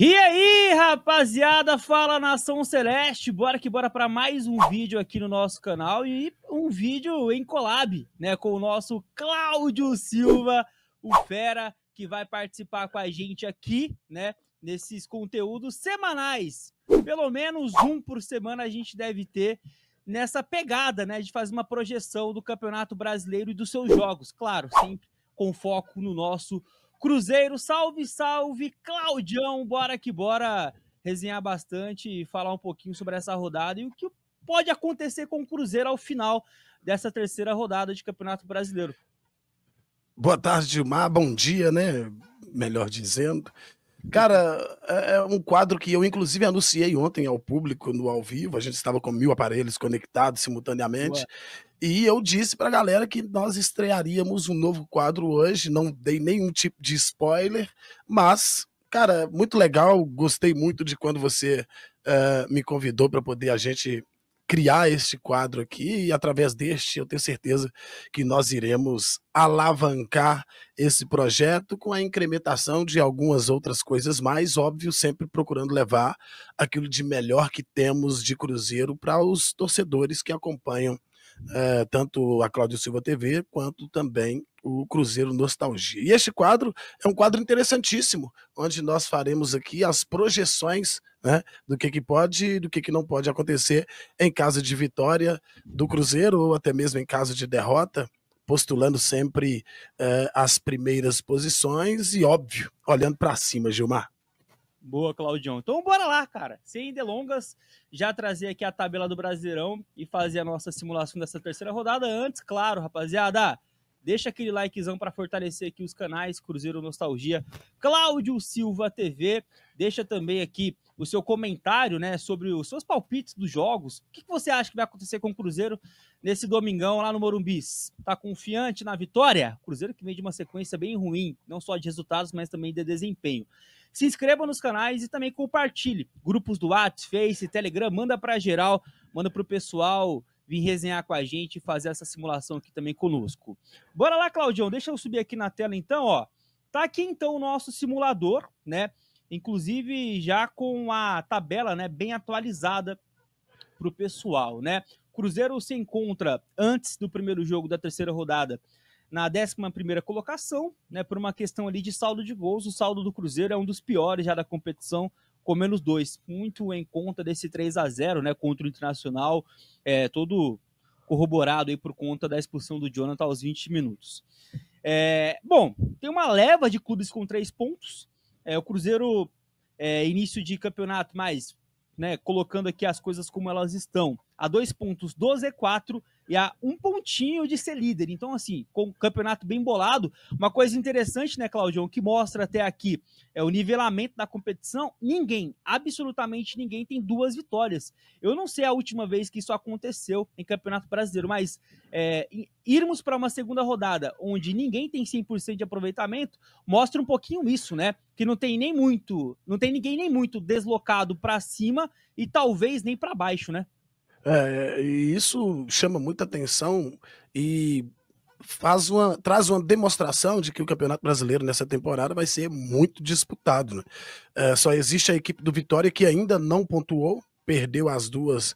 E aí, rapaziada, fala Nação Celeste, bora que bora para mais um vídeo aqui no nosso canal e um vídeo em collab, né, com o nosso Cláudio Silva, o fera, que vai participar com a gente aqui, né, nesses conteúdos semanais. Pelo menos um por semana a gente deve ter nessa pegada, né, de fazer uma projeção do Campeonato Brasileiro e dos seus jogos, claro, sempre com foco no nosso Cruzeiro. Salve, salve, Claudião, bora que bora resenhar bastante e falar um pouquinho sobre essa rodada e o que pode acontecer com o Cruzeiro ao final dessa terceira rodada de Campeonato Brasileiro. Boa tarde, Gilmar, bom dia, né, melhor dizendo. Cara, é um quadro que eu inclusive anunciei ontem ao público no ao vivo, a gente estava com 1000 aparelhos conectados simultaneamente, e eu disse pra galera que nós estrearíamos um novo quadro hoje, não dei nenhum tipo de spoiler, mas, cara, muito legal, gostei muito de quando você me convidou para poder a gente criar este quadro aqui, e através deste eu tenho certeza que nós iremos alavancar esse projeto com a incrementação de algumas outras coisas mais, óbvio, sempre procurando levar aquilo de melhor que temos de Cruzeiro para os torcedores que acompanham tanto a Cláudio Silva TV quanto também o Cruzeiro Nostalgia. E este quadro é um quadro interessantíssimo, onde nós faremos aqui as projeções, né, do que pode e do que não pode acontecer em caso de vitória do Cruzeiro ou até mesmo em caso de derrota, postulando sempre as primeiras posições e, óbvio, olhando para cima, Gilmar. Boa, Claudião. Então bora lá, cara. Sem delongas, já trazer aqui a tabela do Brasileirão e fazer a nossa simulação dessa terceira rodada. Antes, claro, rapaziada, deixa aquele likezão para fortalecer aqui os canais Cruzeiro Nostalgia, Cláudio Silva TV. Deixa também aqui o seu comentário, né, sobre os seus palpites dos jogos. O que você acha que vai acontecer com o Cruzeiro nesse domingão lá no Morumbi? Tá confiante na vitória? Cruzeiro que vem de uma sequência bem ruim, não só de resultados, mas também de desempenho. Se inscreva nos canais e também compartilhe. Grupos do WhatsApp, Face, Telegram, manda para geral, manda para o pessoal vir resenhar com a gente e fazer essa simulação aqui também conosco. Bora lá, Claudião, deixa eu subir aqui na tela então, ó. Tá aqui então o nosso simulador, né? Inclusive já com a tabela, né, bem atualizada para o pessoal, né? Cruzeiro se encontra antes do primeiro jogo da terceira rodada na 11ª colocação, né, por uma questão ali de saldo de gols. O saldo do Cruzeiro é um dos piores já da competição, com -2, muito em conta desse 3-0, né, contra o Internacional, todo corroborado aí por conta da expulsão do Jonathan aos 20 minutos. Bom, tem uma leva de clubes com 3 pontos, o Cruzeiro, início de campeonato, mas, né, colocando aqui as coisas como elas estão, a 2 pontos do Z4 e a 1 pontinho de ser líder. Então, assim, com o campeonato bem bolado, uma coisa interessante, né, Claudião, que mostra até aqui o nivelamento da competição. Ninguém, absolutamente ninguém, tem 2 vitórias. Eu não sei a última vez que isso aconteceu em Campeonato Brasileiro, mas irmos para uma segunda rodada onde ninguém tem 100% de aproveitamento mostra um pouquinho isso, né? Que não tem ninguém nem muito deslocado para cima e talvez nem para baixo, né? E isso chama muita atenção e traz uma demonstração de que o Campeonato Brasileiro nessa temporada vai ser muito disputado, né? Só existe a equipe do Vitória que ainda não pontuou, perdeu as 2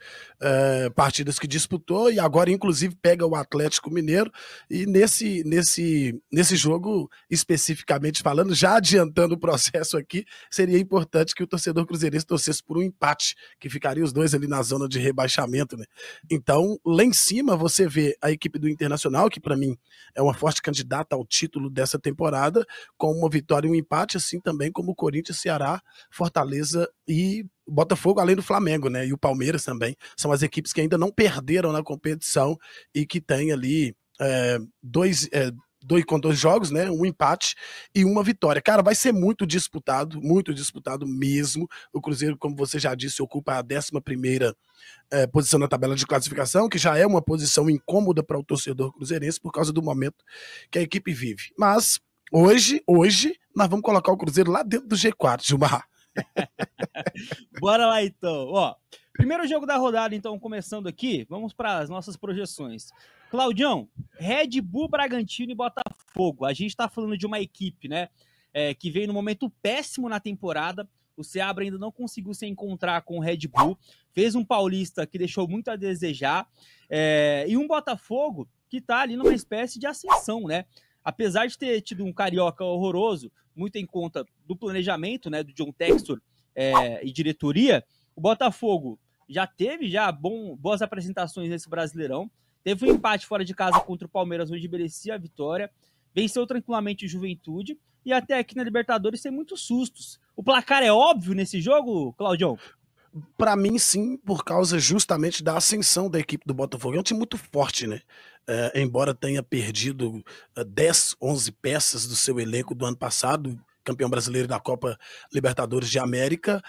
partidas que disputou e agora inclusive pega o Atlético Mineiro, e nesse jogo especificamente falando, já adiantando o processo aqui, seria importante que o torcedor cruzeirense torcesse por um empate, que ficaria os 2 ali na zona de rebaixamento, né? Então lá em cima você vê a equipe do Internacional, que para mim é uma forte candidata ao título dessa temporada, com uma vitória e um empate, assim também como o Corinthians, Ceará, Fortaleza e Botafogo, além do Flamengo, né? E o Palmeiras também. São as equipes que ainda não perderam na competição e que tem ali com 2 jogos, né? Um empate e uma vitória. Cara, vai ser muito disputado mesmo. O Cruzeiro, como você já disse, ocupa a 11ª posição na tabela de classificação, que já é uma posição incômoda para o torcedor cruzeirense por causa do momento que a equipe vive. Mas hoje nós vamos colocar o Cruzeiro lá dentro do G4, Gilmar. Bora lá então, ó. Primeiro jogo da rodada, então, começando aqui, vamos para as nossas projeções. Claudião, Red Bull, Bragantino e Botafogo. A gente tá falando de uma equipe, né, que veio no momento péssimo na temporada. O Seabra ainda não conseguiu se encontrar com o Red Bull, fez um Paulista que deixou muito a desejar, e um Botafogo que está ali numa espécie de ascensão, né? Apesar de ter tido um Carioca horroroso, muito em conta do planejamento, né, do John Textor e diretoria, o Botafogo já teve boas apresentações nesse Brasileirão, teve um empate fora de casa contra o Palmeiras, onde merecia a vitória, venceu tranquilamente o Juventude, e até aqui na Libertadores tem muitos sustos. O placar é óbvio nesse jogo, Claudião? Para mim, sim, por causa justamente da ascensão da equipe do Botafogo. É um time muito forte, né? Embora tenha perdido 10, 11 peças do seu elenco do ano passado, campeão brasileiro da Copa Libertadores de América,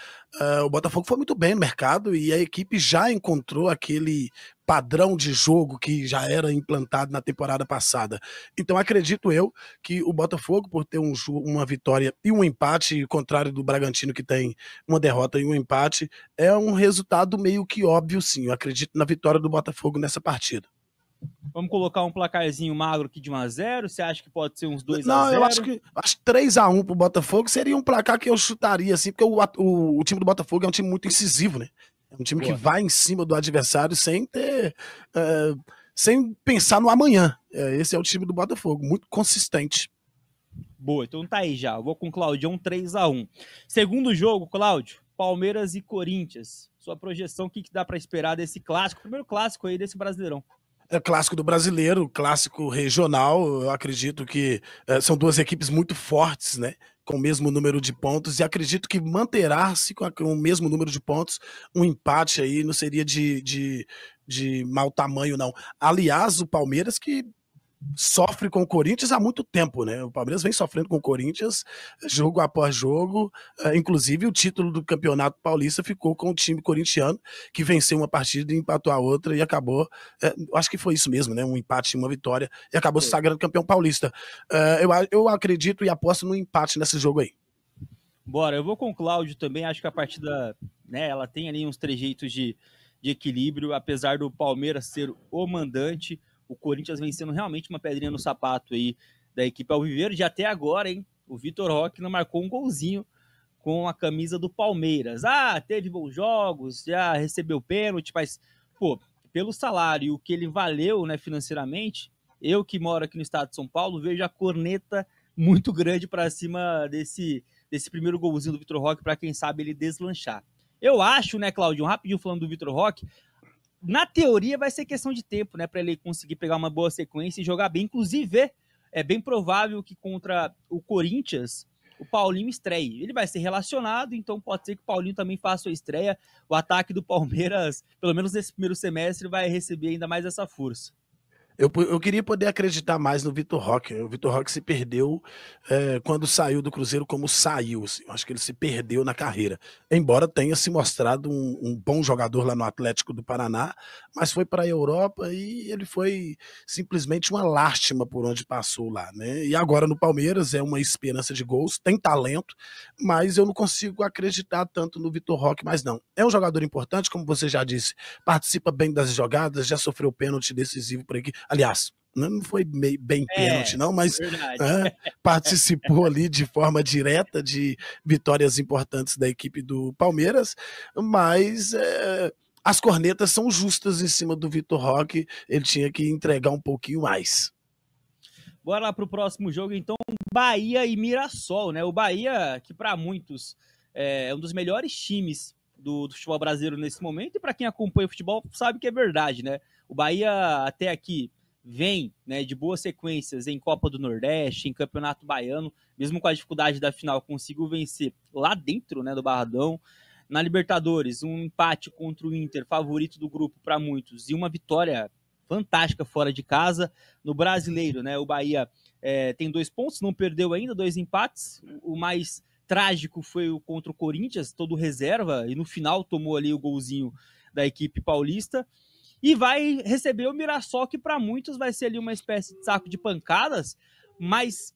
o Botafogo foi muito bem no mercado e a equipe já encontrou aquele padrão de jogo que já era implantado na temporada passada. Então acredito eu que o Botafogo, por ter uma vitória e um empate, contrário do Bragantino que tem uma derrota e um empate, é um resultado meio que óbvio, sim. Eu acredito na vitória do Botafogo nessa partida. Vamos colocar um placarzinho magro aqui de 1-0? Você acha que pode ser uns 2-0? Não, eu acho que 3-1 pro Botafogo seria um placar que eu chutaria, assim, porque o time do Botafogo é um time muito incisivo, né? É um time que vai em cima do adversário sem pensar no amanhã. Esse é o time do Botafogo, muito consistente. Boa, então tá aí já. Eu vou com o Claudião 3-1. Segundo jogo, Cláudio, Palmeiras e Corinthians. Sua projeção, o que dá para esperar desse clássico? Primeiro clássico aí desse Brasileirão. É clássico do brasileiro, clássico regional. Eu acredito que são duas equipes muito fortes, né? Com o mesmo número de pontos, e acredito que manterá-se com o mesmo número de pontos. Um empate aí não seria de mau tamanho, não. Aliás, o Palmeiras que sofre com o Corinthians há muito tempo, né? O Palmeiras vem sofrendo com o Corinthians jogo após jogo, inclusive o título do Campeonato Paulista ficou com o time corintiano, que venceu uma partida e empatou a outra e acabou, acho que foi isso mesmo, né? Um empate e uma vitória, e acabou se sagrando campeão paulista. Eu acredito e aposto no empate nesse jogo aí. Bora, eu vou com o Cláudio também, acho que a partida, né, ela tem ali uns trejeitos de equilíbrio, apesar do Palmeiras ser o mandante, o Corinthians vem sendo realmente uma pedrinha no sapato aí da equipe alviverde, até agora, hein? O Vitor Roque não marcou um golzinho com a camisa do Palmeiras. Teve bons jogos, já recebeu pênalti, mas, pô, pelo salário e o que ele valeu, né, financeiramente, eu que moro aqui no estado de São Paulo, vejo a corneta muito grande para cima desse primeiro golzinho do Vitor Roque, para quem sabe ele deslanchar. Eu acho, né, Claudio, rapidinho falando do Vitor Roque, na teoria vai ser questão de tempo, né, para ele conseguir pegar uma boa sequência e jogar bem. Inclusive, é bem provável que contra o Corinthians o Paulinho estreie. Ele vai ser relacionado, então pode ser que o Paulinho também faça sua estreia. O ataque do Palmeiras, pelo menos nesse primeiro semestre, vai receber ainda mais essa força. Eu queria poder acreditar mais no Vitor Roque. O Vitor Roque se perdeu quando saiu do Cruzeiro como saiu. Assim. Eu acho que ele se perdeu na carreira. Embora tenha se mostrado um bom jogador lá no Atlético do Paraná, mas foi para a Europa e ele foi simplesmente uma lástima por onde passou lá. Né? E agora no Palmeiras é uma esperança de gols, tem talento, mas eu não consigo acreditar tanto no Vitor Roque mais não. É um jogador importante, como você já disse, participa bem das jogadas, já sofreu pênalti decisivo por aqui. Aliás, não foi bem pênalti, não, mas participou ali de forma direta de vitórias importantes da equipe do Palmeiras, mas as cornetas são justas em cima do Vitor Roque, ele tinha que entregar um pouquinho mais. Bora lá pro próximo jogo, então, Bahia e Mirassol, né? O Bahia, que para muitos é um dos melhores times do futebol brasileiro nesse momento, e para quem acompanha o futebol sabe que é verdade, né? O Bahia até aqui vem, né, de boas sequências em Copa do Nordeste, em Campeonato Baiano, mesmo com a dificuldade da final, conseguiu vencer lá dentro, né, do Barradão. Na Libertadores, um empate contra o Inter, favorito do grupo para muitos, e uma vitória fantástica fora de casa. No Brasileiro, né, o Bahia tem 2 pontos, não perdeu ainda, 2 empates. O mais trágico foi o contra o Corinthians, todo reserva, e no final tomou ali o golzinho da equipe paulista. E vai receber o Mirassol, que para muitos vai ser ali uma espécie de saco de pancadas, mas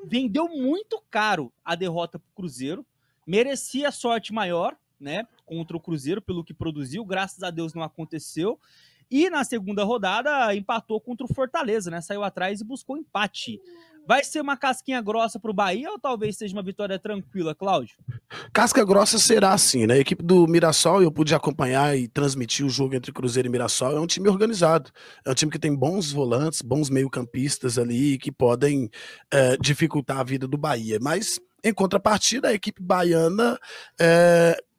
vendeu muito caro a derrota para o Cruzeiro, merecia sorte maior, né, contra o Cruzeiro pelo que produziu, graças a Deus não aconteceu, E na segunda rodada empatou contra o Fortaleza, né? Saiu atrás e buscou empate. Vai ser uma casquinha grossa para o Bahia ou talvez seja uma vitória tranquila, Cláudio? Casca grossa será assim, né? A equipe do Mirassol, eu pude acompanhar e transmitir o jogo entre Cruzeiro e Mirassol, é um time organizado. É um time que tem bons volantes, bons meio-campistas ali, que podem dificultar a vida do Bahia. Mas, em contrapartida, a equipe baiana,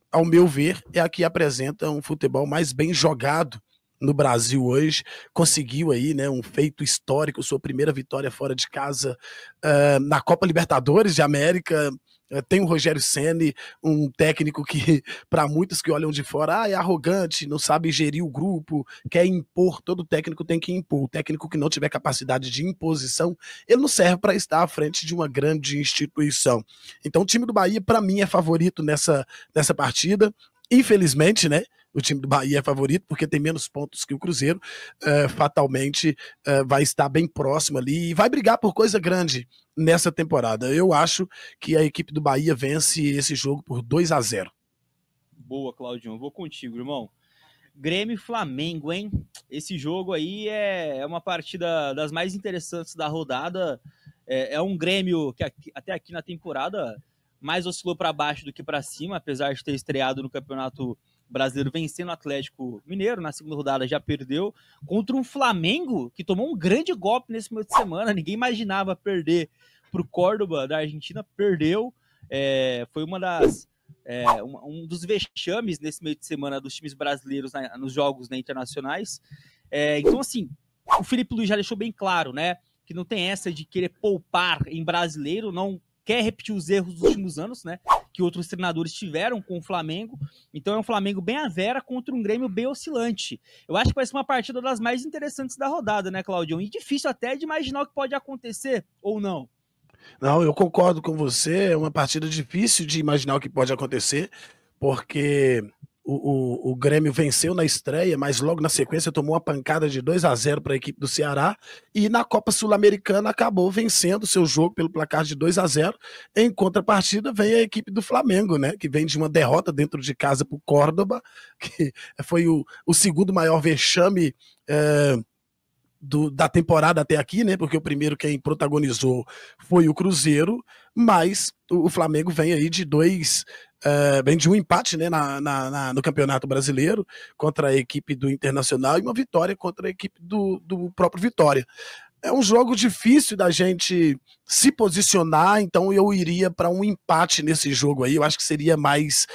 ao meu ver, é a que apresenta um futebol mais bem jogado no Brasil hoje, conseguiu aí, né, um feito histórico, sua primeira vitória fora de casa na Copa Libertadores de América. Tem o Rogério Ceni, um técnico que, para muitos que olham de fora, é arrogante, não sabe gerir o grupo, quer impor, todo técnico tem que impor. O técnico que não tiver capacidade de imposição, ele não serve para estar à frente de uma grande instituição. Então o time do Bahia, para mim, é favorito nessa partida. Infelizmente, né? O time do Bahia é favorito porque tem menos pontos que o Cruzeiro, fatalmente vai estar bem próximo ali e vai brigar por coisa grande nessa temporada. Eu acho que a equipe do Bahia vence esse jogo por 2-0. Boa, Claudinho, eu vou contigo, irmão. Grêmio e Flamengo, hein? Esse jogo aí é uma partida das mais interessantes da rodada. É um Grêmio que até aqui na temporada mais oscilou para baixo do que para cima, apesar de ter estreado no Campeonato Brasileiro vencendo o Atlético Mineiro. Na segunda rodada já perdeu contra um Flamengo que tomou um grande golpe nesse meio de semana. Ninguém imaginava perder para o Córdoba da Argentina, perdeu. Foi um dos vexames nesse meio de semana dos times brasileiros nos jogos, né, internacionais. Então, assim, o Felipe Luiz já deixou bem claro, né, que não tem essa de querer poupar em brasileiro, não quer repetir os erros dos últimos anos, né, que outros treinadores tiveram com o Flamengo. Então é um Flamengo bem à vera contra um Grêmio bem oscilante. Eu acho que vai ser uma partida das mais interessantes da rodada, né, Claudião? E difícil até de imaginar o que pode acontecer ou não. Não, eu concordo com você, é uma partida difícil de imaginar o que pode acontecer, porque o Grêmio venceu na estreia, mas logo na sequência tomou uma pancada de 2-0 para a equipe do Ceará, e na Copa Sul-Americana acabou vencendo seu jogo pelo placar de 2-0. Em contrapartida vem a equipe do Flamengo, né, que vem de uma derrota dentro de casa para o Córdoba, que foi o segundo maior vexame da temporada até aqui, né? Porque o primeiro quem protagonizou foi o Cruzeiro, mas o Flamengo vem aí de vem de um empate, né, no Campeonato Brasileiro contra a equipe do Internacional e uma vitória contra a equipe do próprio Vitória. É um jogo difícil da gente se posicionar, então eu iria para um empate nesse jogo aí. Eu acho que seria mais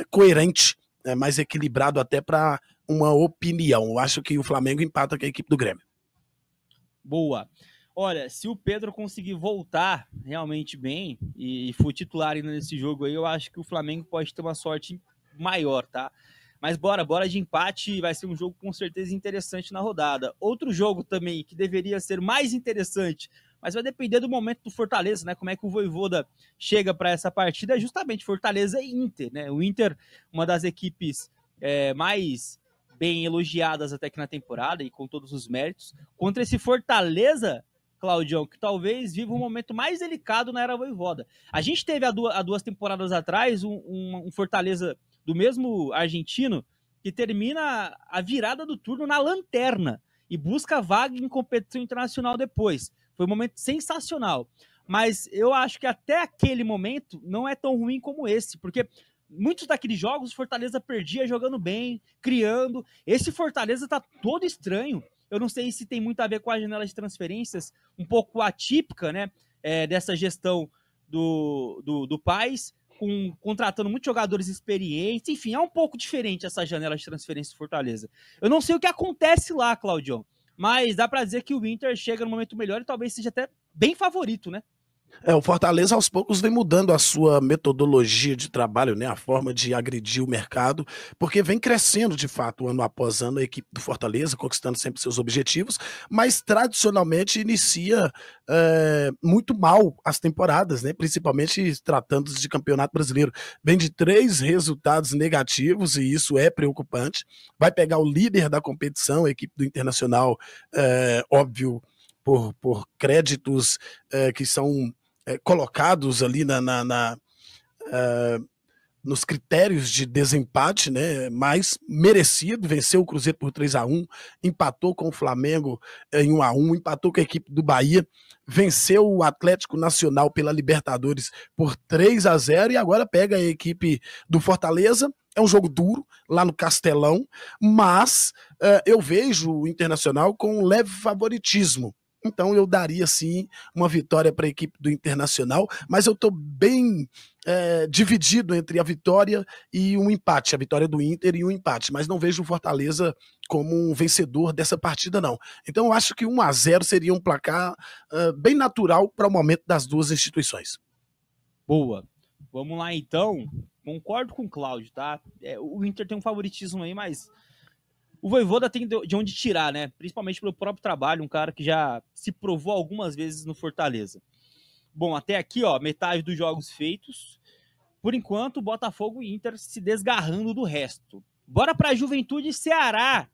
coerente, mais equilibrado até para uma opinião. Eu acho que o Flamengo empata com a equipe do Grêmio. Boa. Olha, se o Pedro conseguir voltar realmente bem e for titular ainda nesse jogo aí, eu acho que o Flamengo pode ter uma sorte maior, tá? Mas bora de empate, vai ser um jogo com certeza interessante na rodada. Outro jogo também que deveria ser mais interessante, mas vai depender do momento do Fortaleza, né? Como é que o Vojvoda chega para essa partida, é justamente Fortaleza e Inter, né? O Inter, uma das equipes mais bem elogiadas até que na temporada e com todos os méritos, contra esse Fortaleza, Claudião, que talvez viva um momento mais delicado na era Vojvoda. A gente teve há 2 temporadas atrás um Fortaleza do mesmo argentino que termina a virada do turno na lanterna e busca vaga em competição internacional depois. Foi um momento sensacional. Mas eu acho que até aquele momento não é tão ruim como esse, porque muitos daqueles jogos o Fortaleza perdia jogando bem, criando. Esse Fortaleza tá todo estranho. Eu não sei se tem muito a ver com a janela de transferências um pouco atípica, né, dessa gestão do Paes, contratando muitos jogadores experientes. Enfim, é um pouco diferente essa janela de transferência do Fortaleza. Eu não sei o que acontece lá, Claudião, mas dá para dizer que o Inter chega no momento melhor e talvez seja até bem favorito, né? O Fortaleza aos poucos vem mudando a sua metodologia de trabalho, né, a forma de agredir o mercado, porque vem crescendo de fato ano após ano a equipe do Fortaleza, conquistando sempre seus objetivos, mas tradicionalmente inicia muito mal as temporadas, né, principalmente tratando de Campeonato Brasileiro. Vem de 3 resultados negativos e isso é preocupante. Vai pegar o líder da competição, a equipe do Internacional, óbvio, por créditos que são colocados ali nos critérios de desempate, né, mais merecido, venceu o Cruzeiro por 3-1, empatou com o Flamengo em 1-1, empatou com a equipe do Bahia, venceu o Atlético Nacional pela Libertadores por 3-0 e agora pega a equipe do Fortaleza. É um jogo duro lá no Castelão, mas eu vejo o Internacional com um leve favoritismo. Então eu daria sim uma vitória para a equipe do Internacional, mas eu estou bem dividido entre a vitória e um empate, a vitória do Inter e um empate, mas não vejo o Fortaleza como um vencedor dessa partida não. Então eu acho que 1-0 seria um placar bem natural para o momento das duas instituições. Boa. Vamos lá então. Concordo com o Cláudio, tá? O Inter tem um favoritismo aí, mas o Vojvoda tem de onde tirar, né? Principalmente pelo próprio trabalho, um cara que já se provou algumas vezes no Fortaleza. Bom, até aqui, ó, metade dos jogos feitos. Por enquanto, Botafogo e Inter se desgarrando do resto. Bora pra Juventude e Ceará,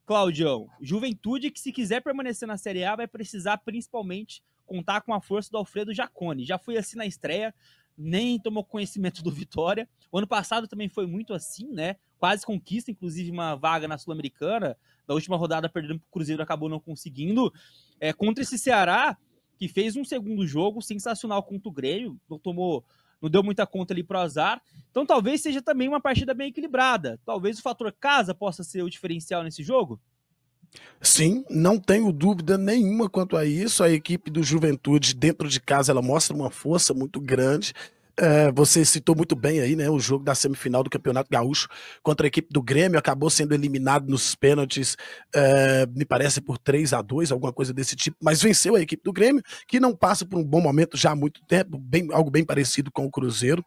Claudião. Juventude que, se quiser permanecer na Série A, vai precisar principalmente contar com a força do Alfredo Jaconi. Já foi assim na estreia, nem tomou conhecimento do Vitória. O ano passado também foi muito assim, né? Quase conquista, inclusive, uma vaga na Sul-Americana. Na última rodada, perdendo para o Cruzeiro, acabou não conseguindo. Contra esse Ceará, que fez um segundo jogo sensacional contra o Grêmio, não deu muita conta ali pro azar. Então talvez seja também uma partida bem equilibrada. Talvez o fator casa possa ser o diferencial nesse jogo. Sim, não tenho dúvida nenhuma quanto a isso. A equipe do Juventude dentro de casa ela mostra uma força muito grande. Você citou muito bem aí, né? O jogo da semifinal do Campeonato Gaúcho contra a equipe do Grêmio acabou sendo eliminado nos pênaltis, me parece por 3-2, alguma coisa desse tipo, mas venceu a equipe do Grêmio, que não passa por um bom momento já há muito tempo, algo bem parecido com o Cruzeiro.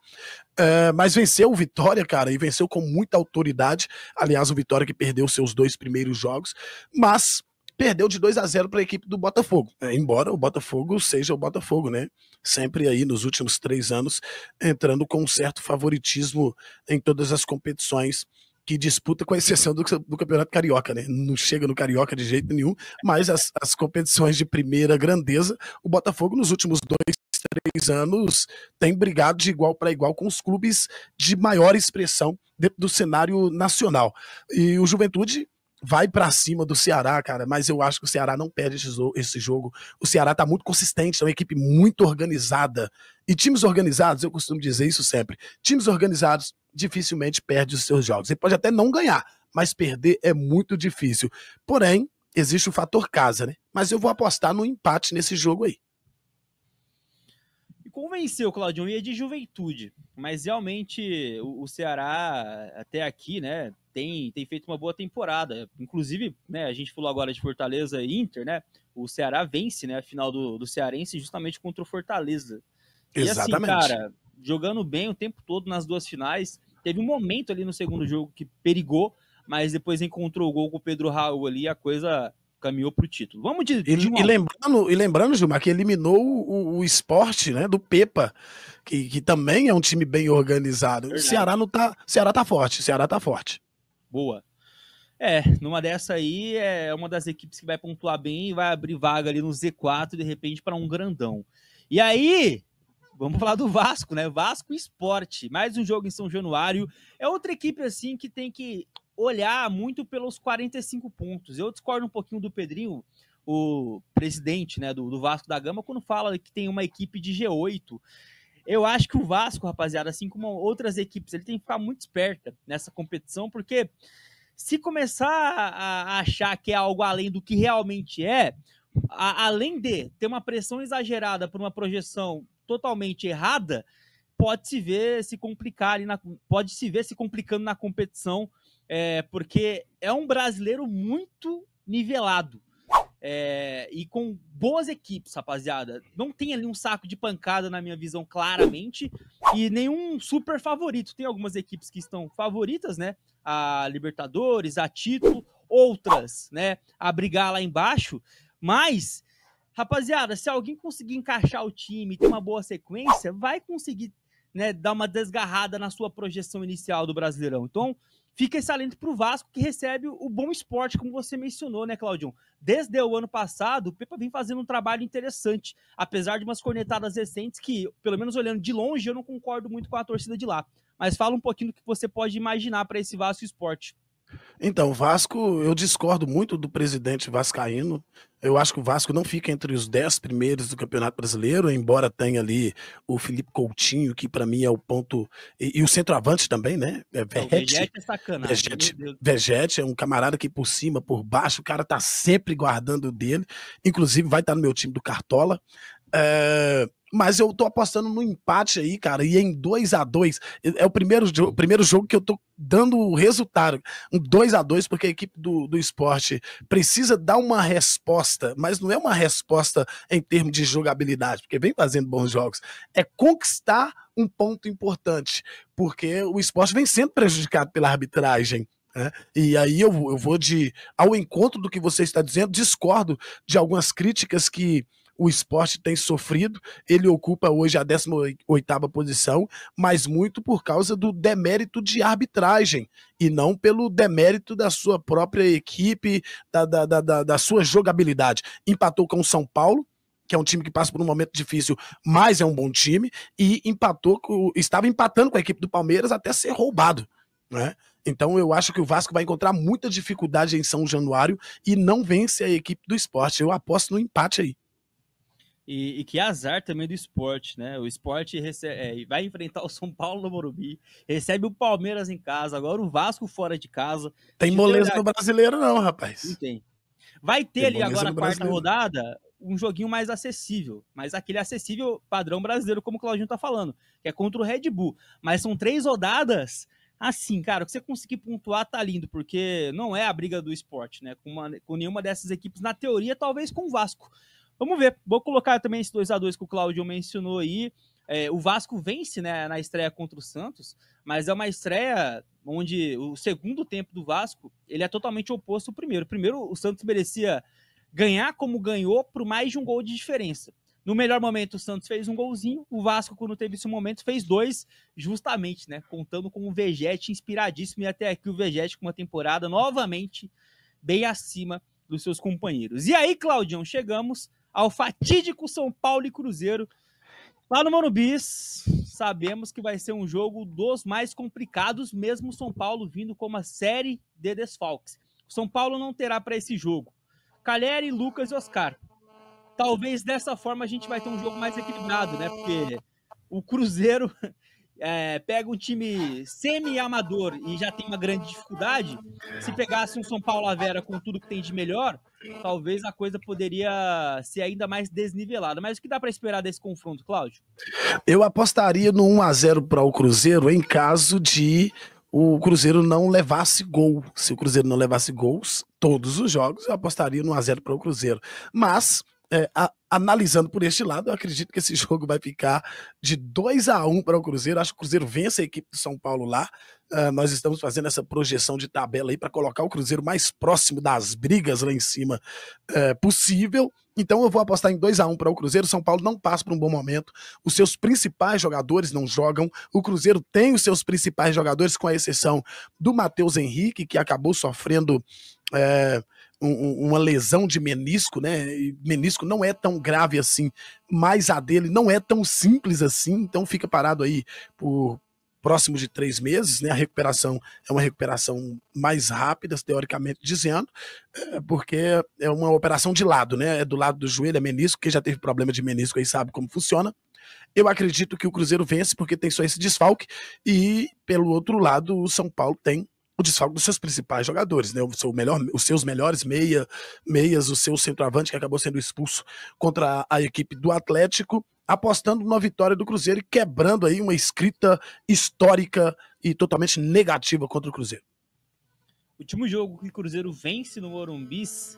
Mas venceu o Vitória, cara, e venceu com muita autoridade. Aliás, o Vitória que perdeu seus 2 primeiros jogos, mas perdeu de 2-0 para a equipe do Botafogo, embora o Botafogo seja o Botafogo, né? Sempre aí nos últimos 3 anos entrando com um certo favoritismo em todas as competições que disputa, com exceção do Campeonato Carioca, né? Não chega no Carioca de jeito nenhum, mas as competições de primeira grandeza, o Botafogo nos últimos 2-3 anos tem brigado de igual para igual com os clubes de maior expressão dentro do cenário nacional. E o Juventude vai pra cima do Ceará, cara, mas eu acho que o Ceará não perde esse jogo. O Ceará tá muito consistente, é uma equipe muito organizada. E times organizados, eu costumo dizer isso sempre, times organizados dificilmente perdem os seus jogos. Ele pode até não ganhar, mas perder é muito difícil. Porém, existe o fator casa, né? Mas eu vou apostar no empate nesse jogo aí. Convenceu, Claudião, ia de Juventude, mas realmente o Ceará até aqui, né, tem feito uma boa temporada. Inclusive, né, a gente falou agora de Fortaleza e Inter, né? O Ceará vence, né, a final do Cearense justamente contra o Fortaleza. Exatamente. E assim, cara, jogando bem o tempo todo nas duas finais. Teve um momento ali no segundo jogo que perigou, mas depois encontrou o gol com o Pedro Raul ali, a coisa caminhou pro título. Vamos de lembrando, Gilmar, que eliminou o Sport, né, do Pepa, que também é um time bem organizado. Verdade. O Ceará tá forte. Boa. Numa dessa aí, é uma das equipes que vai pontuar bem e vai abrir vaga ali no Z4, de repente, para um grandão. E aí, vamos falar do Vasco, né? Vasco Sport, mais um jogo em São Januário. É outra equipe, assim, que tem que olhar muito pelos 45 pontos. Eu discordo um pouquinho do Pedrinho, o presidente, né, do Vasco da Gama, quando fala que tem uma equipe de G8. Eu acho que o Vasco, rapaziada, assim como outras equipes, ele tem que ficar muito esperta nessa competição, porque se começar a achar que é algo além do que realmente é, além de ter uma pressão exagerada por uma projeção totalmente errada, pode se ver se complicando na competição, porque é um brasileiro muito nivelado. E com boas equipes, rapaziada. Não tem ali um saco de pancada, na minha visão, claramente, e nenhum super favorito. Tem algumas equipes que estão favoritas, né? A Libertadores, a título, outras, né? A brigar lá embaixo. Mas, rapaziada, se alguém conseguir encaixar o time e ter uma boa sequência, vai conseguir, né, dar uma desgarrada na sua projeção inicial do Brasileirão. Então, fica esse alento para o Vasco, que recebe o Bom Esporte, como você mencionou, né, Claudião? Desde o ano passado, o Pepa vem fazendo um trabalho interessante, apesar de umas cornetadas recentes que, pelo menos olhando de longe, eu não concordo muito com a torcida de lá. mas fala um pouquinho do que você pode imaginar para esse Vasco Sport. Então, o Vasco, eu discordo muito do presidente vascaíno. Eu acho que o Vasco não fica entre os 10 primeiros do Campeonato Brasileiro, embora tenha ali o Felipe Coutinho, que para mim é o ponto. E o centroavante também, né? O Vegete é sacanagem. Vegete é um camarada que por cima, por baixo, o cara tá sempre guardando o dele. Inclusive, vai estar no meu time do Cartola. Mas eu tô apostando no empate aí, cara, e em 2-2. É o primeiro jogo que eu tô dando o resultado. Um 2-2, porque a equipe do Sport precisa dar uma resposta, mas não é uma resposta em termos de jogabilidade, porque vem fazendo bons jogos. É conquistar um ponto importante, porque o Sport vem sendo prejudicado pela arbitragem. E aí eu vou ao encontro do que você está dizendo, discordo de algumas críticas que o Sport tem sofrido. Ele ocupa hoje a 18ª posição, mas muito por causa do demérito de arbitragem e não pelo demérito da sua própria equipe, da sua jogabilidade. Empatou com o São Paulo, que é um time que passa por um momento difícil, mas é um bom time, e estava empatando com a equipe do Palmeiras até ser roubado, né? Então eu acho que o Vasco vai encontrar muita dificuldade em São Januário e não vence a equipe do Sport. Eu aposto no empate aí. E que azar também do Sport, né? O Sport vai enfrentar o São Paulo no Morumbi, recebe o Palmeiras em casa, agora o Vasco fora de casa. Tem moleza no Brasileiro não, rapaz. Não tem. Vai ter ali agora a quarta rodada um joguinho mais acessível, mas aquele acessível padrão brasileiro, como o Claudinho tá falando, que é contra o Red Bull. Mas são 3 rodadas assim, cara, o que você conseguir pontuar tá lindo, porque não é a briga do Sport, né? Com nenhuma dessas equipes, na teoria, talvez com o Vasco. Vamos ver, vou colocar também esse 2-2 que o Claudio mencionou aí. O Vasco vence, né, na estreia contra o Santos, mas é uma estreia onde o segundo tempo do Vasco ele é totalmente oposto ao primeiro. Primeiro, o Santos merecia ganhar como ganhou por mais de um gol de diferença. No melhor momento, o Santos fez um golzinho, o Vasco, quando teve esse momento, fez 2, justamente, né, contando com o Vegete inspiradíssimo, e até aqui o Vegete com uma temporada novamente bem acima dos seus companheiros. E aí, Claudião, chegamos ao fatídico São Paulo e Cruzeiro. Lá no Morumbi, sabemos que vai ser um jogo dos mais complicados, mesmo São Paulo vindo com uma série de desfalques. O São Paulo não terá para esse jogo Calheri, Lucas e Oscar. Talvez dessa forma a gente vai ter um jogo mais equilibrado, né? Porque o Cruzeiro pega um time semi-amador e já tem uma grande dificuldade. Se pegasse um São Paulo à Vera com tudo que tem de melhor, talvez a coisa poderia ser ainda mais desnivelada. Mas o que dá para esperar desse confronto, Cláudio? Eu apostaria no 1-0 para o Cruzeiro em caso de o Cruzeiro não levasse gol. Se o Cruzeiro não levasse gols, todos os jogos, eu apostaria no 1-0 para o Cruzeiro. Mas analisando por este lado, eu acredito que esse jogo vai ficar de 2-1 para o Cruzeiro. Acho que o Cruzeiro vence a equipe do São Paulo lá. Nós estamos fazendo essa projeção de tabela aí para colocar o Cruzeiro mais próximo das brigas lá em cima possível. Então eu vou apostar em 2-1 para o Cruzeiro. São Paulo não passa por um bom momento. Os seus principais jogadores não jogam. O Cruzeiro tem os seus principais jogadores, com a exceção do Matheus Henrique, que acabou sofrendo uma lesão de menisco, né? E menisco não é tão grave assim, mas a dele não é tão simples assim, então fica parado aí por próximo de 3 meses, né? A recuperação é uma recuperação mais rápida, teoricamente dizendo, porque é uma operação de lado, né? É do lado do joelho, é menisco, quem já teve problema de menisco aí sabe como funciona. Eu acredito que o Cruzeiro vence porque tem só esse desfalque, e pelo outro lado o São Paulo tem o desfalque dos seus principais jogadores, né? Os seus melhores meias, o seu centroavante que acabou sendo expulso contra a equipe do Atlético, apostando na vitória do Cruzeiro e quebrando aí uma escrita histórica e totalmente negativa contra o Cruzeiro. O último jogo que o Cruzeiro vence no Morumbi, se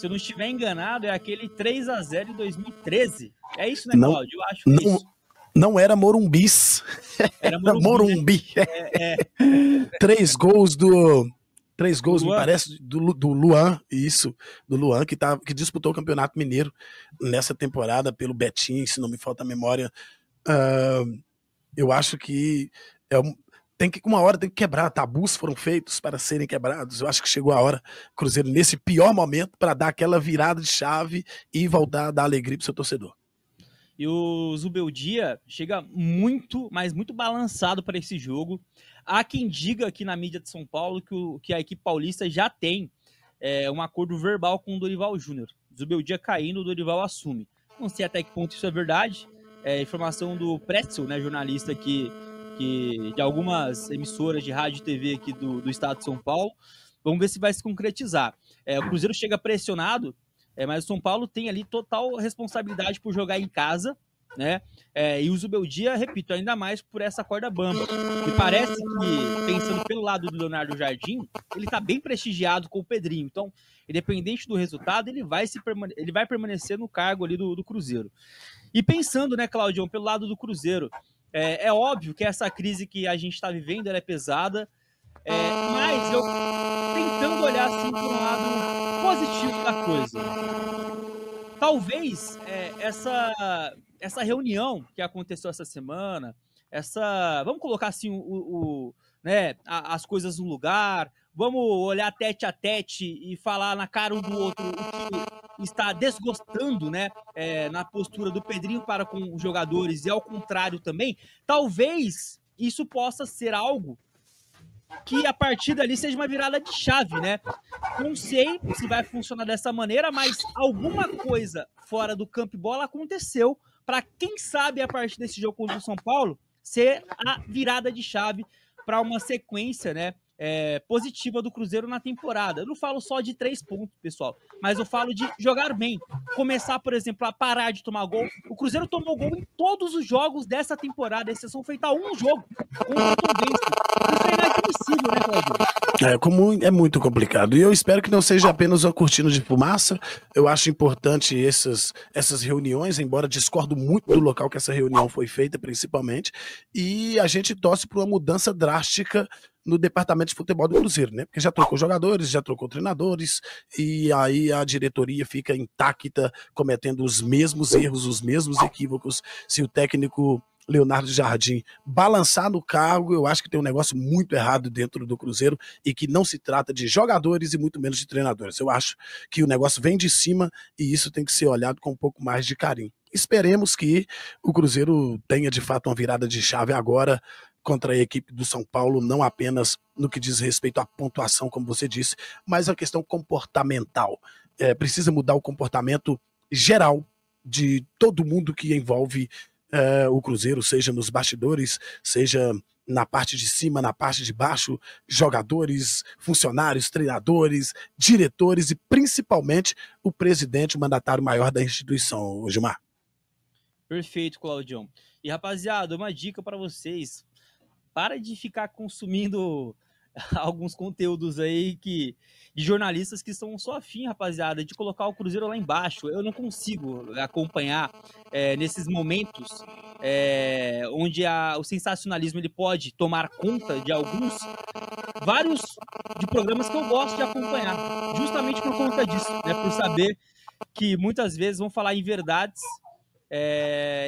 eu não estiver enganado, é aquele 3-0 em 2013. É isso, né, Cláudio? Eu acho que é isso. Não era Morumbis. Era Morumbi. Né? 3 gols me parece, do Luan, isso, do Luan, que disputou o Campeonato Mineiro nessa temporada pelo Betim, se não me falta a memória. Eu acho que uma hora tem que quebrar, tabus foram feitos para serem quebrados. Eu acho que chegou a hora, Cruzeiro, nesse pior momento, para dar aquela virada de chave e voltar a dar alegria para o seu torcedor. E o Zubeldia chega muito, mas muito balançado para esse jogo. Há quem diga aqui na mídia de São Paulo que a equipe paulista já tem um acordo verbal com o Dorival Júnior. Zubeldia caindo, o Dorival assume. Não sei até que ponto isso é verdade. Informação do Pretzel, né, jornalista que de algumas emissoras de rádio e TV aqui do estado de São Paulo. Vamos ver se vai se concretizar. O Cruzeiro chega pressionado, mas o São Paulo tem ali total responsabilidade por jogar em casa, né? E o Zubeldia, repito, ainda mais por essa corda bamba. Me parece que, pensando pelo lado do Leonardo Jardim, ele tá bem prestigiado com o Pedrinho. Então, independente do resultado, ele vai permanecer no cargo ali do Cruzeiro. E pensando, né, Claudião, pelo lado do Cruzeiro, é óbvio que essa crise que a gente está vivendo ela é pesada, mas eu tentando olhar assim para um lado positivo da coisa. Talvez essa reunião que aconteceu essa semana, vamos colocar assim né, as coisas no lugar, vamos olhar tete a tete e falar na cara um do outro o que está desgostando, né, na postura do Pedrinho para com os jogadores e ao contrário também. Talvez isso possa ser algo que a partir dali seja uma virada de chave, né? Não sei se vai funcionar dessa maneira, mas alguma coisa fora do campo e bola aconteceu para, quem sabe, a partir desse jogo contra o São Paulo, ser a virada de chave para uma sequência, né, positiva do Cruzeiro na temporada. Eu não falo só de 3 pontos, pessoal, mas eu falo de jogar bem. Começar, por exemplo, a parar de tomar gol. O Cruzeiro tomou gol em todos os jogos dessa temporada, exceção feita a um jogo contra o Tombense. Isso é inadmissível, né, Claudio? É muito complicado. E eu espero que não seja apenas uma cortina de fumaça. Eu acho importante essas reuniões, embora discordo muito do local que essa reunião foi feita, principalmente. E a gente torce por uma mudança drástica no departamento de futebol do Cruzeiro, né? Porque já trocou jogadores, já trocou treinadores, e aí a diretoria fica intacta, cometendo os mesmos erros, os mesmos equívocos. Se o técnico Leonardo Jardim balançar no cargo, eu acho que tem um negócio muito errado dentro do Cruzeiro e que não se trata de jogadores e muito menos de treinadores. Eu acho que o negócio vem de cima e isso tem que ser olhado com um pouco mais de carinho. Esperemos que o Cruzeiro tenha de fato uma virada de chave agora contra a equipe do São Paulo, não apenas no que diz respeito à pontuação, como você disse, mas a questão comportamental. Precisa mudar o comportamento geral de todo mundo que envolve o Cruzeiro, seja nos bastidores, seja na parte de cima, na parte de baixo, jogadores, funcionários, treinadores, diretores e principalmente o presidente, o mandatário maior da instituição, Gilmar. Perfeito, Claudião. E rapaziada, uma dica para vocês: para de ficar consumindo alguns conteúdos aí de jornalistas que são só afim, rapaziada, de colocar o Cruzeiro lá embaixo. Eu não consigo acompanhar nesses momentos onde o sensacionalismo ele pode tomar conta de vários de programas que eu gosto de acompanhar, justamente por conta disso, né, por saber que muitas vezes vão falar em verdades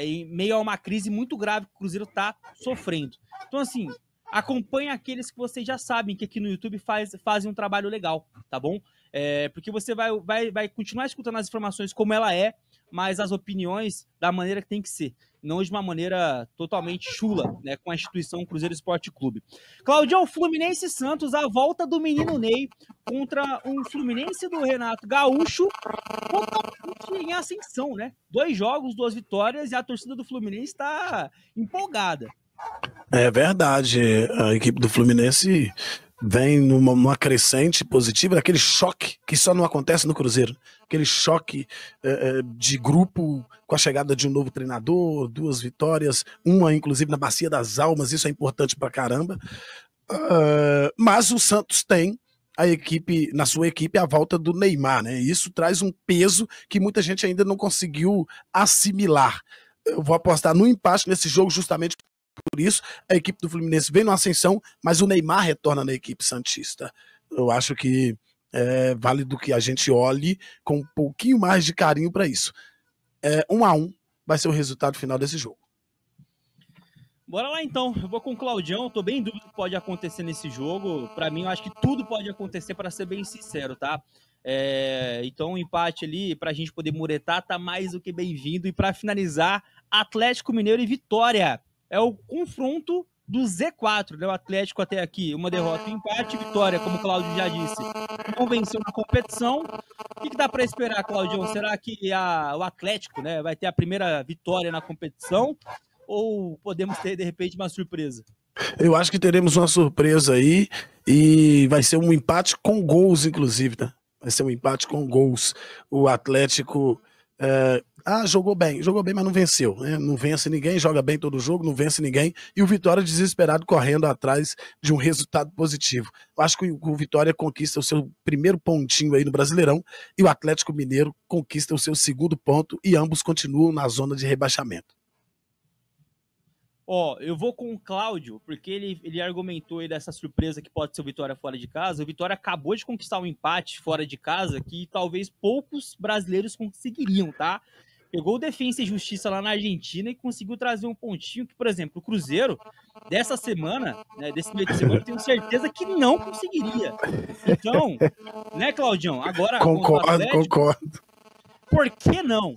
em meio a uma crise muito grave que o Cruzeiro está sofrendo. Então, assim, acompanhe aqueles que vocês já sabem que aqui no YouTube fazem um trabalho legal, tá bom? Porque você vai continuar escutando as informações como ela mas as opiniões da maneira que tem que ser, não de uma maneira totalmente chula, né, com a instituição Cruzeiro Esporte Clube. Claudião, Fluminense e Santos, a volta do menino Ney contra um Fluminense do Renato Gaúcho, totalmente em ascensão, né? 2 jogos, 2 vitórias, e a torcida do Fluminense está empolgada. É verdade, a equipe do Fluminense vem numa crescente positiva, aquele choque que só não acontece no Cruzeiro, aquele choque de grupo com a chegada de um novo treinador, 2 vitórias, uma inclusive na Bacia das Almas, isso é importante pra caramba, mas o Santos tem na sua equipe a volta do Neymar, né? E isso traz um peso que muita gente ainda não conseguiu assimilar. Eu vou apostar no empate nesse jogo justamente por isso. A equipe do Fluminense vem numa ascensão, mas o Neymar retorna na equipe santista. Eu acho que é válido que a gente olhe com um pouquinho mais de carinho para isso. 1-1 vai ser o resultado final desse jogo. Bora lá então, eu vou com o Claudião, tô bem em dúvida do que pode acontecer nesse jogo. Para mim, eu acho que tudo pode acontecer, para ser bem sincero, tá? Então, um empate ali, para a gente poder muretar, tá mais do que bem-vindo. E para finalizar, Atlético Mineiro e Vitória. É o confronto do Z4, né? O Atlético até aqui, uma derrota e um empate. Vitória, como o Cláudio já disse, não venceu na competição. O que dá para esperar, Claudião? Será que o Atlético, né, vai ter a primeira vitória na competição? Ou podemos ter, de repente, uma surpresa? Eu acho que teremos uma surpresa aí e vai ser um empate com gols, inclusive, tá? Vai ser um empate com gols. O Atlético jogou bem, mas não venceu, né? Não vence ninguém, joga bem todo jogo, não vence ninguém. E o Vitória desesperado correndo atrás de um resultado positivo. Eu acho que o Vitória conquista o seu primeiro pontinho aí no Brasileirão e o Atlético Mineiro conquista o seu segundo ponto e ambos continuam na zona de rebaixamento. Eu vou com o Cláudio, porque ele argumentou aí dessa surpresa que pode ser o Vitória fora de casa. O Vitória acabou de conquistar um empate fora de casa que talvez poucos brasileiros conseguiriam, tá? Pegou o Defensa e Justiça lá na Argentina e conseguiu trazer um pontinho que, por exemplo, o Cruzeiro dessa semana, né, desse meio de semana, eu tenho certeza que não conseguiria. Então, né, Claudião? Agora, Concordo. Por que não?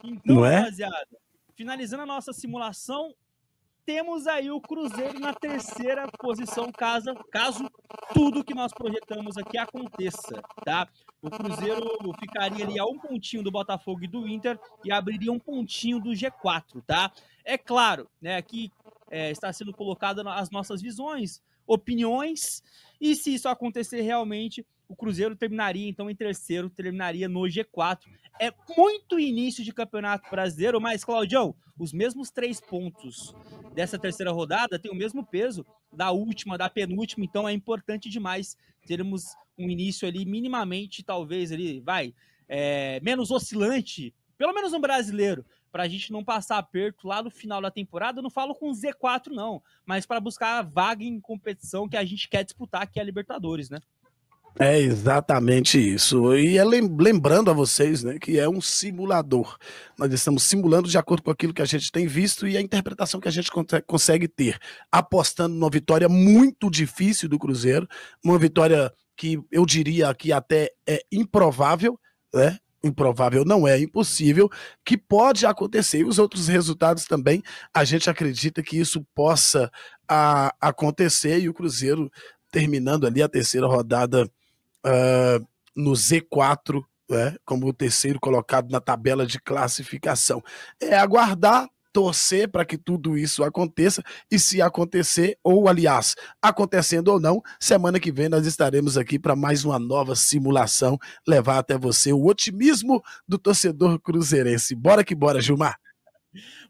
Então, não rapaziada, finalizando a nossa simulação, temos aí o Cruzeiro na terceira posição, caso tudo que nós projetamos aqui aconteça, tá? O Cruzeiro ficaria ali a um pontinho do Botafogo e do Inter e abriria um pontinho do G4, tá? É claro, né, aqui está sendo colocada as nossas visões, opiniões, e se isso acontecer realmente, o Cruzeiro terminaria então em terceiro, terminaria no G4. É muito início de campeonato brasileiro, mas, Claudião, os mesmos 3 pontos dessa terceira rodada têm o mesmo peso da última, da penúltima, então é importante demais termos um início ali minimamente, talvez ali, menos oscilante, pelo menos no brasileiro, para a gente não passar aperto lá no final da temporada. Eu não falo com Z4 não, mas para buscar a vaga em competição que a gente quer disputar, que é a Libertadores, né? É exatamente isso. E lembrando a vocês, né, que é um simulador. Nós estamos simulando de acordo com aquilo que a gente tem visto e a interpretação que a gente consegue ter. Apostando numa vitória muito difícil do Cruzeiro, uma vitória que eu diria que até é improvável, né? Improvável não é impossível, que pode acontecer. E os outros resultados também, a gente acredita que isso possa acontecer e o Cruzeiro terminando ali a terceira rodada no Z4, né, como o terceiro colocado na tabela de classificação. É aguardar, torcer para que tudo isso aconteça, e se acontecer, ou aliás, acontecendo ou não, semana que vem nós estaremos aqui para mais uma nova simulação, levar até você o otimismo do torcedor cruzeirense. Bora que bora, Gilmar!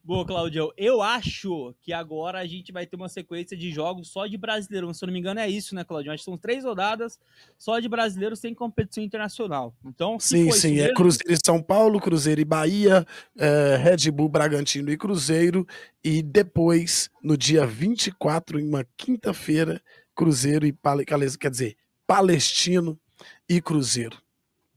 Boa, Claudião. Eu acho que agora a gente vai ter uma sequência de jogos só de Brasileirão. Se eu não me engano, é isso, né, Claudião? Acho que são 3 rodadas só de Brasileiro sem competição internacional. Então, sim, é Cruzeiro e São Paulo, Cruzeiro e Bahia, Red Bull, Bragantino e Cruzeiro. E depois, no dia 24, em uma quinta-feira, Cruzeiro e Palestino e Cruzeiro.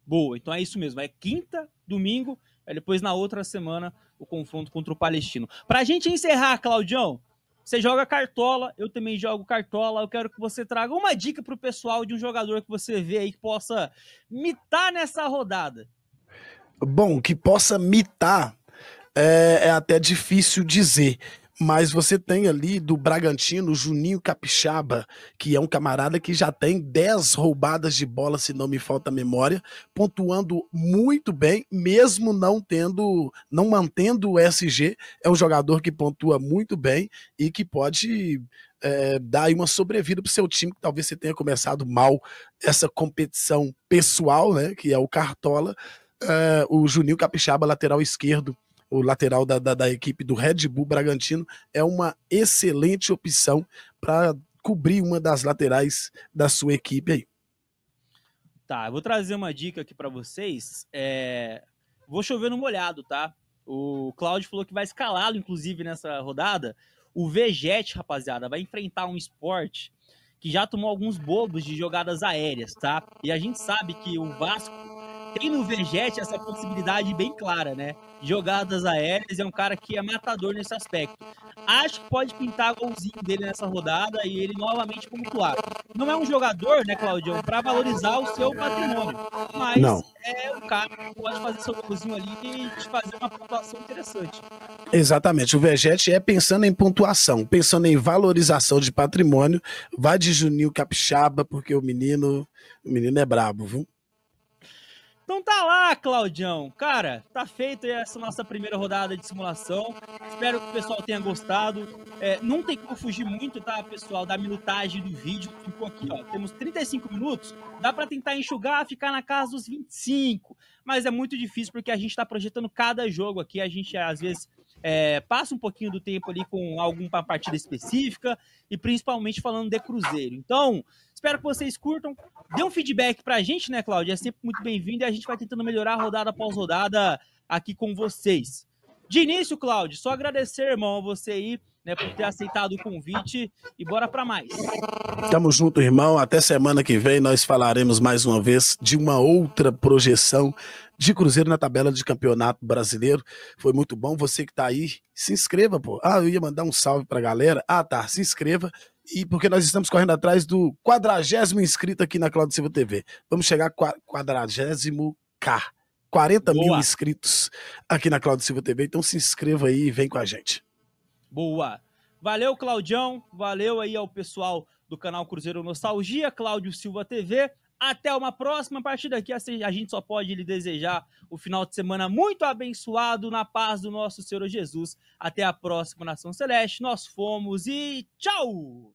Boa, então é isso mesmo. É quinta, domingo, depois na outra semana o confronto contra o Palestino. Pra gente encerrar, Claudião, você joga Cartola, eu também jogo Cartola, eu quero que você traga uma dica pro pessoal de um jogador que você vê aí que possa mitar nessa rodada. Bom, que possa mitar é até difícil dizer, mas você tem ali do Bragantino, Juninho Capixaba, que é um camarada que já tem 10 roubadas de bola, se não me falta a memória, pontuando muito bem, mesmo não mantendo o SG, é um jogador que pontua muito bem e que pode dar aí uma sobrevida para o seu time, que talvez você tenha começado mal essa competição pessoal, né, que é o Cartola. O Juninho Capixaba, lateral esquerdo, o lateral da equipe do Red Bull Bragantino, é uma excelente opção para cobrir uma das laterais da sua equipe aí. Tá, eu vou trazer uma dica aqui para vocês. Vou chover no molhado, tá? O Cláudio falou que vai escalá-lo, inclusive, nessa rodada. O Vegete, rapaziada, vai enfrentar um esporte que já tomou alguns bobos de jogadas aéreas, tá? E a gente sabe que o Vasco tem no Vegete essa possibilidade bem clara, né? Jogadas aéreas, é um cara que é matador nesse aspecto. Acho que pode pintar golzinho dele nessa rodada e ele novamente pontuar. Não é um jogador, né, Claudião, para valorizar o seu patrimônio, mas Não. é um cara que pode fazer seu golzinho ali e te fazer uma pontuação interessante. Exatamente. O Vegete é pensando em pontuação, pensando em valorização de patrimônio. Vai de Juninho Capixaba, porque o menino é brabo, viu? Então tá lá, Claudião. Cara, tá feita essa nossa primeira rodada de simulação. Espero que o pessoal tenha gostado. Não tem como fugir muito, tá, pessoal, da minutagem do vídeo. Ficou aqui, ó. Temos 35 minutos. Dá pra tentar enxugar, ficar na casa dos 25. Mas é muito difícil porque a gente tá projetando cada jogo aqui. A gente, às vezes, passa um pouquinho do tempo ali com alguma partida específica e principalmente falando de Cruzeiro. Então, espero que vocês curtam. Dê um feedback pra gente, né, Cláudio? É sempre muito bem-vindo e a gente vai tentando melhorar rodada após rodada aqui com vocês. De início, Cláudio, só agradecer, irmão, a você aí, né, por ter aceitado o convite e bora pra mais. Tamo junto, irmão. Até semana que vem nós falaremos mais uma vez de uma outra projeção de Cruzeiro na tabela de campeonato brasileiro. Foi muito bom. Você que tá aí, se inscreva, pô. Eu ia mandar um salve pra galera. Tá, se inscreva. E porque nós estamos correndo atrás do 40º inscrito aqui na Claudio Silva TV. Vamos chegar a 40K. 40 Boa. mil inscritos aqui na Claudio Silva TV. Então se inscreva aí e vem com a gente. Boa. Valeu, Claudião. Valeu aí ao pessoal do canal Cruzeiro Nostalgia, Cláudio Silva TV. Até uma próxima partida aqui. A gente só pode lhe desejar o final de semana muito abençoado na paz do nosso Senhor Jesus. Até a próxima, Nação Celeste. Nós fomos e tchau!